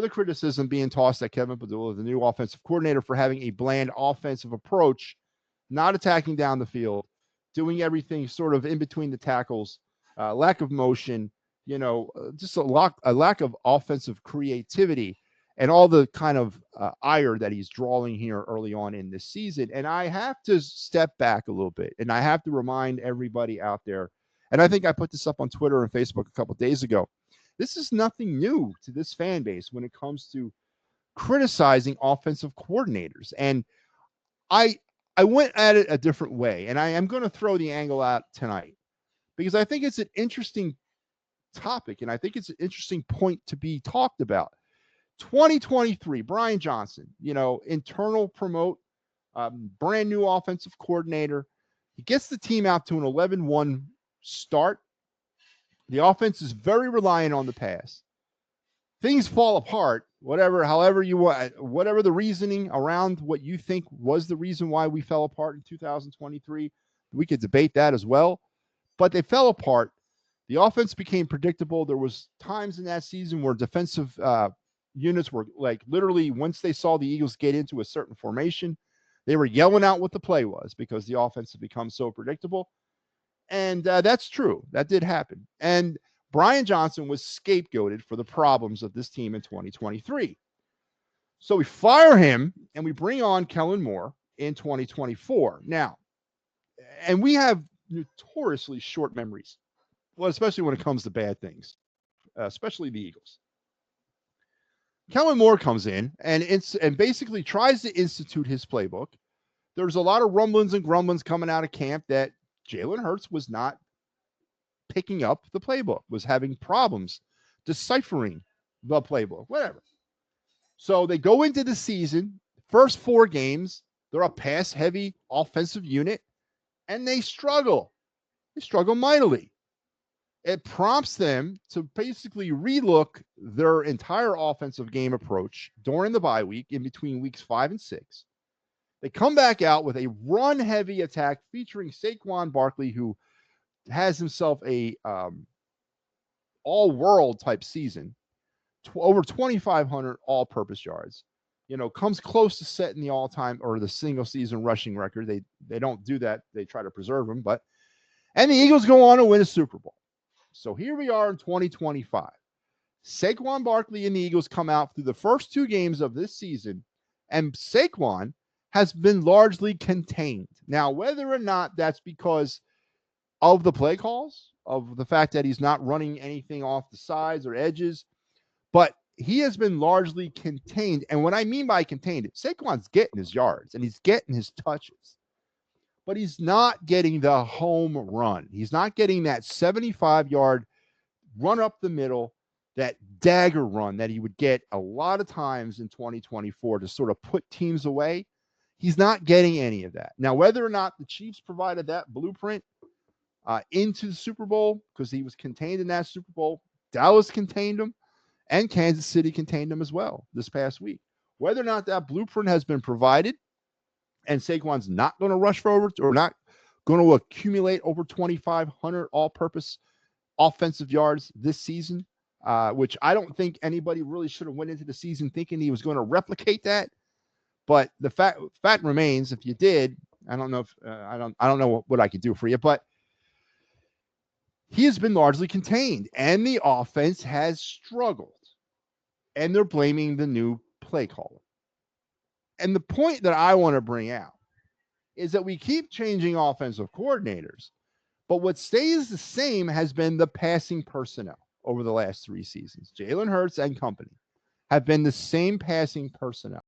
or the criticism being tossed at Kevin Padula, the new offensive coordinator, for having a bland offensive approach, not attacking down the field, doing everything sort of in between the tackles, lack of motion, just a lack of offensive creativity, and all the kind of ire that he's drawing here early on in this season. And I have to step back a little bit, and I have to remind everybody out there, and I think I put this up on Twitter and Facebook a couple of days ago. This is nothing new to this fan base when it comes to criticizing offensive coordinators. And I I went at it a different way, and I am going to throw the angle out tonight because I think it's an interesting topic, and I think it's an interesting point to be talked about. 2023, Brian Johnson, internal promote, brand new offensive coordinator. He gets the team out to an 11-1 start. The offense is very reliant on the pass. Things fall apart, however you want, whatever the reasoning around what you think was the reason why we fell apart in 2023. We could debate that as well, but they fell apart. The offense became predictable. There was times in that season where defensive units were like literally once they saw the Eagles get into a certain formation, they were yelling out what the play was because the offense had become so predictable. And that's true. That did happen. And Brian Johnson was scapegoated for the problems of this team in 2023. So we fire him and we bring on Kellen Moore in 2024. Now, and we have notoriously short memories, well, especially when it comes to bad things, especially the Eagles. Kellen Moore comes in and basically tries to institute his playbook. There's a lot of rumblings and grumblings coming out of camp that Jalen Hurts was not picking up the playbook, was having problems deciphering the playbook, whatever. So they go into the season, first 4 games, they're a pass-heavy offensive unit, and they struggle. They struggle mightily. It prompts them to basically relook their entire offensive game approach during the bye week in between weeks 5 and 6. They come back out with a run-heavy attack featuring Saquon Barkley, who has himself a all-world type season, over 2,500 all-purpose yards. Comes close to setting the all-time or the single-season rushing record. They don't do that. They try to preserve them, and the Eagles go on to win a Super Bowl. So here we are in 2025. Saquon Barkley and the Eagles come out through the first 2 games of this season, and Saquon has been largely contained. Now, whether or not that's because of the play calls, of the fact that he's not running anything off the sides or edges, but he has been largely contained. And what I mean by contained, Saquon's getting his yards and he's getting his touches, but he's not getting the home run. He's not getting that 75-yard run up the middle, that dagger run that he would get a lot of times in 2024 to sort of put teams away. He's not getting any of that. Now, whether or not the Chiefs provided that blueprint into the Super Bowl because he was contained in that Super Bowl, Dallas contained him, and Kansas City contained him as well this past week. Whether or not that blueprint has been provided and Saquon's not going to rush forward or not going to accumulate over 2,500 all-purpose offensive yards this season, which I don't think anybody really should have went into the season thinking he was going to replicate that. But the fact remains, if you did, I don't know if I don't know what I could do for you, but he has been largely contained, and the offense has struggled, and they're blaming the new play caller. And the point that I want to bring out is that we keep changing offensive coordinators, but what stays the same has been the passing personnel over the last 3 seasons. Jalen Hurts and company have been the same passing personnel.